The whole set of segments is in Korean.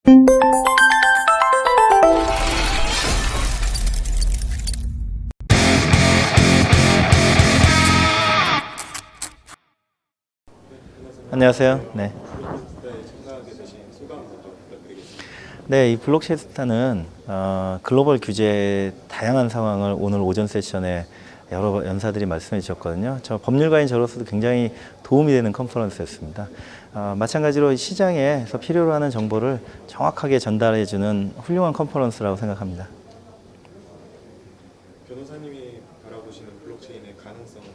안녕하세요. 네, 이 블록체인 스타는 글로벌 규제의 다양한 상황을 오늘 오전 세션에 여러 연사들이 말씀해 주셨거든요. 저 법률가인 저로서도 굉장히 도움이 되는 컨퍼런스였습니다. 마찬가지로 시장에서 필요로 하는 정보를 정확하게 전달해 주는 훌륭한 컨퍼런스라고 생각합니다. 변호사님이 바라보시는 블록체인의 가능성은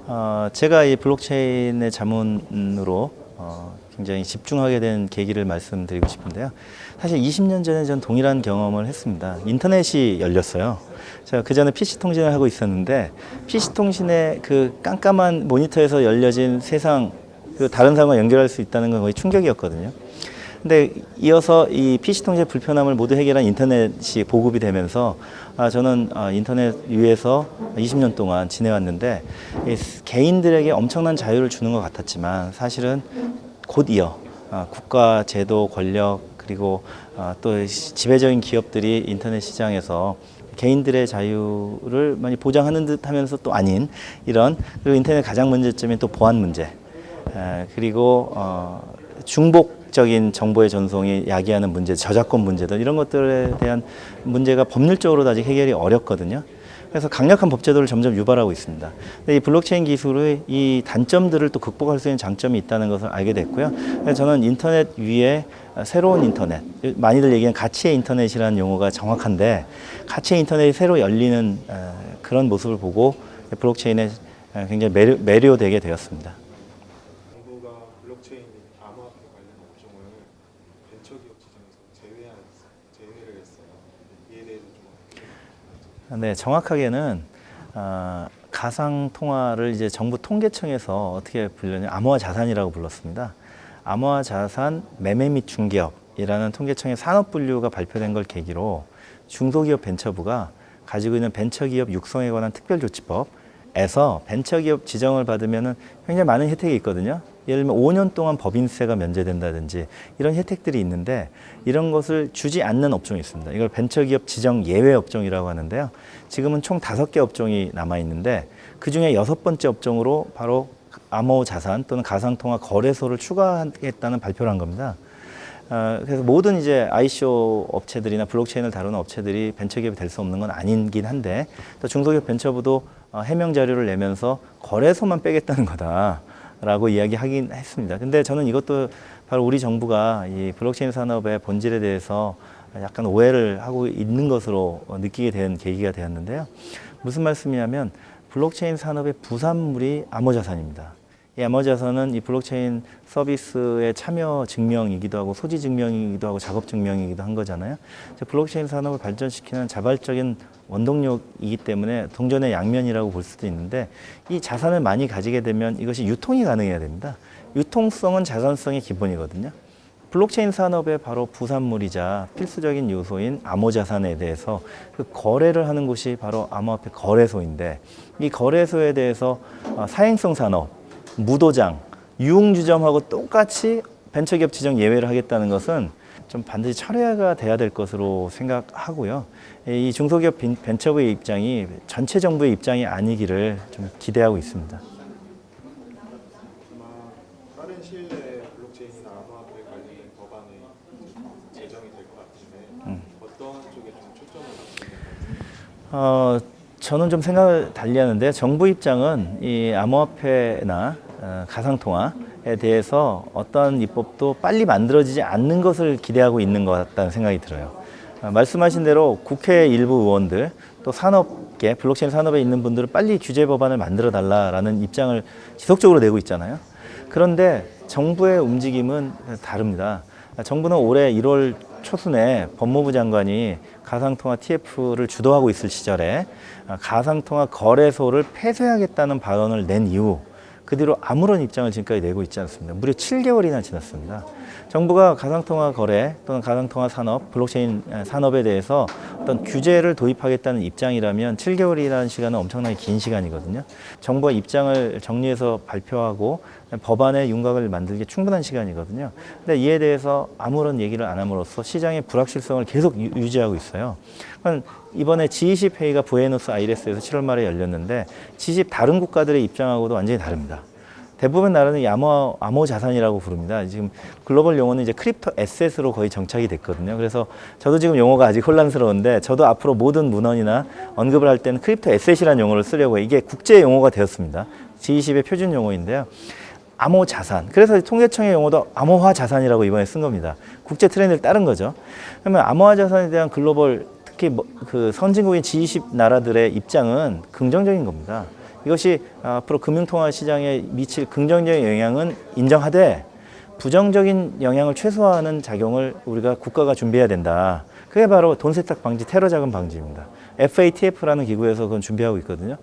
어떨까요? 제가 이 블록체인의 자문으로 굉장히 집중하게 된 계기를 말씀드리고 싶은데요. 사실 20년 전에 전 동일한 경험을 했습니다. 인터넷이 열렸어요. 제가 그 전에 PC통신을 하고 있었는데 PC통신의 그 깜깜한 모니터에서 열려진 세상, 그 다른 사람과 연결할 수 있다는 건 거의 충격이었거든요. 근데 이어서 이 PC통신의 불편함을 모두 해결한 인터넷이 보급이 되면서 저는 인터넷 위에서 20년 동안 지내왔는데 개인들에게 엄청난 자유를 주는 것 같았지만 사실은 곧 이어 국가, 제도, 권력 그리고 또 지배적인 기업들이 인터넷 시장에서 개인들의 자유를 많이 보장하는 듯 하면서 또 아닌 이런, 그리고 인터넷 가장 문제점이 또 보안 문제, 그리고 중복적인 정보의 전송이 야기하는 문제, 저작권 문제들, 이런 것들에 대한 문제가 법률적으로도 아직 해결이 어렵거든요. 그래서 강력한 법제도를 점점 유발하고 있습니다. 근데 이 블록체인 기술의 이 단점들을 또 극복할 수 있는 장점이 있다는 것을 알게 됐고요. 그래서 저는 인터넷 위에 새로운 인터넷, 많이들 얘기하는 가치의 인터넷이라는 용어가 정확한데, 가치의 인터넷이 새로 열리는 그런 모습을 보고 블록체인에 굉장히 매료되게 되었습니다. 정부가 블록체인 및 암호화폐 관련 업종을 벤처기업 지정에서 제외를 했어요. 이에 대해서 좀 네, 정확하게는 가상 통화를 이제 정부 통계청에서 어떻게 불렸냐, 암호화 자산이라고 불렀습니다. 암호화 자산 매매 및 중개업이라는 통계청의 산업 분류가 발표된 걸 계기로 중소기업 벤처부가 가지고 있는 벤처기업 육성에 관한 특별조치법에서 벤처기업 지정을 받으면은 굉장히 많은 혜택이 있거든요. 예를 들면 5년 동안 법인세가 면제된다든지 이런 혜택들이 있는데, 이런 것을 주지 않는 업종이 있습니다. 이걸 벤처기업 지정 예외 업종이라고 하는데요. 지금은 총 5개 업종이 남아 있는데 그중에 6번째 업종으로 바로 암호 자산 또는 가상통화 거래소를 추가하겠다는 발표를 한 겁니다. 그래서 모든 이제 ICO 업체들이나 블록체인을 다루는 업체들이 벤처기업이 될 수 없는 건 아니긴 한데, 또 중소기업 벤처부도 해명 자료를 내면서 거래소만 빼겠다는 거다라고 이야기하긴 했습니다. 근데 저는 이것도 바로 우리 정부가 이 블록체인 산업의 본질에 대해서 약간 오해를 하고 있는 것으로 느끼게 된 계기가 되었는데요. 무슨 말씀이냐면, 블록체인 산업의 부산물이 암호자산입니다. 이 암호자산은 이 블록체인 서비스의 참여 증명이기도 하고 소지 증명이기도 하고 작업 증명이기도 한 거잖아요. 블록체인 산업을 발전시키는 자발적인 원동력이기 때문에 동전의 양면이라고 볼 수도 있는데, 이 자산을 많이 가지게 되면 이것이 유통이 가능해야 됩니다. 유통성은 자산성의 기본이거든요. 블록체인 산업의 바로 부산물이자 필수적인 요소인 암호자산에 대해서 그 거래를 하는 곳이 바로 암호화폐 거래소인데, 이 거래소에 대해서 사행성 산업, 무도장, 유흥주점하고 똑같이 벤처기업 지정 예외를 하겠다는 것은 좀 반드시 철회가 돼야 될 것으로 생각하고요. 이 중소기업 벤처부의 입장이 전체 정부의 입장이 아니기를 좀 기대하고 있습니다. 빠른 시일 내에 블록체인이나 암호화폐 관련 법안이 제정이 될 것 같은데 어떤 쪽에 좀 초점을 맞추는 건지? 저는 좀 생각을 달리하는데, 정부 입장은 이 암호화폐나 가상통화에 대해서 어떤 입법도 빨리 만들어지지 않는 것을 기대하고 있는 것 같다는 생각이 들어요. 말씀하신 대로 국회 일부 의원들, 또 산업계, 블록체인 산업에 있는 분들은 빨리 규제 법안을 만들어 달라라는 입장을 지속적으로 내고 있잖아요. 그런데 정부의 움직임은 다릅니다. 정부는 올해 1월 초순에 법무부 장관이 가상통화 TF를 주도하고 있을 시절에 가상통화 거래소를 폐쇄하겠다는 발언을 낸 이후 그 뒤로 아무런 입장을 지금까지 내고 있지 않습니다. 무려 7개월이나 지났습니다. 정부가 가상통화 거래 또는 가상통화 산업, 블록체인 산업에 대해서 어떤 규제를 도입하겠다는 입장이라면 7개월이라는 시간은 엄청나게 긴 시간이거든요. 정부가 입장을 정리해서 발표하고 법안의 윤곽을 만들기 충분한 시간이거든요. 근데 이에 대해서 아무런 얘기를 안 함으로써 시장의 불확실성을 계속 유지하고 있어요. 이번에 G20 회의가 부에노스아이레스에서 7월 말에 열렸는데 G20 다른 국가들의 입장하고도 완전히 다릅니다. 대부분 나라는 이 암호 자산이라고 부릅니다. 지금 글로벌 용어는 이제 크립토 에셋으로 거의 정착이 됐거든요. 그래서 저도 지금 용어가 아직 혼란스러운데 저도 앞으로 모든 문헌이나 언급을 할 때는 크립토 에셋이라는 용어를 쓰려고 해요. 이게 국제 용어가 되었습니다. G20의 표준 용어인데요. 암호 자산. 그래서 통계청의 용어도 암호화 자산이라고 이번에 쓴 겁니다. 국제 트렌드를 따른 거죠. 그러면 암호화 자산에 대한 글로벌 특히 그 선진국인 G20 나라들의 입장은 긍정적인 겁니다. 이것이 앞으로 금융통화 시장에 미칠 긍정적인 영향은 인정하되 부정적인 영향을 최소화하는 작용을 우리가 국가가 준비해야 된다. 그게 바로 돈 세탁 방지, 테러 자금 방지입니다. FATF라는 기구에서 그건 준비하고 있거든요.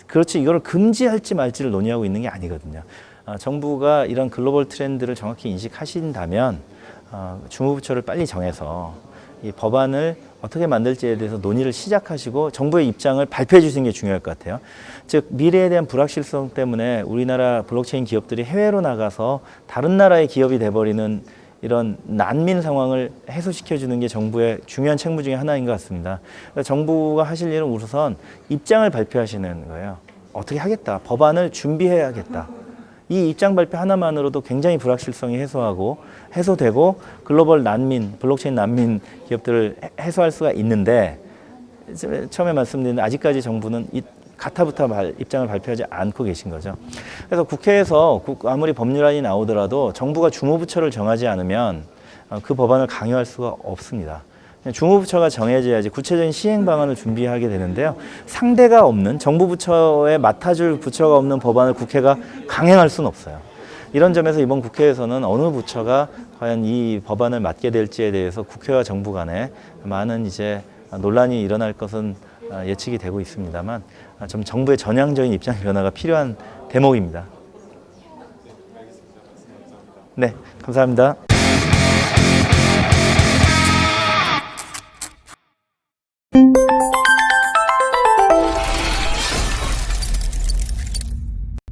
그렇지 이걸 금지할지 말지를 논의하고 있는 게 아니거든요. 정부가 이런 글로벌 트렌드를 정확히 인식하신다면 주무부처를 빨리 정해서 이 법안을 어떻게 만들지에 대해서 논의를 시작하시고 정부의 입장을 발표해 주시는 게 중요할 것 같아요. 즉 미래에 대한 불확실성 때문에 우리나라 블록체인 기업들이 해외로 나가서 다른 나라의 기업이 돼버리는 이런 난민 상황을 해소시켜 주는 게 정부의 중요한 책무 중에 하나인 것 같습니다. 그래서 정부가 하실 일은 우선 입장을 발표하시는 거예요. 어떻게 하겠다. 법안을 준비해야겠다. 이 입장 발표 하나만으로도 굉장히 불확실성이 해소되고 글로벌 난민, 블록체인 난민 기업들을 해소할 수가 있는데 처음에 말씀드린 아직까지 정부는 가타부타 입장을 발표하지 않고 계신 거죠. 그래서 국회에서 아무리 법률안이 나오더라도 정부가 주무부처를 정하지 않으면 그 법안을 강요할 수가 없습니다. 주무부처가 정해져야지 구체적인 시행 방안을 준비하게 되는데요. 상대가 없는 정부 부처에 맡아줄 부처가 없는 법안을 국회가 강행할 수는 없어요. 이런 점에서 이번 국회에서는 어느 부처가 과연 이 법안을 맡게 될지에 대해서 국회와 정부 간에 많은 이제 논란이 일어날 것은 예측이 되고 있습니다만 좀 정부의 전향적인 입장 변화가 필요한 대목입니다. 네, 감사합니다.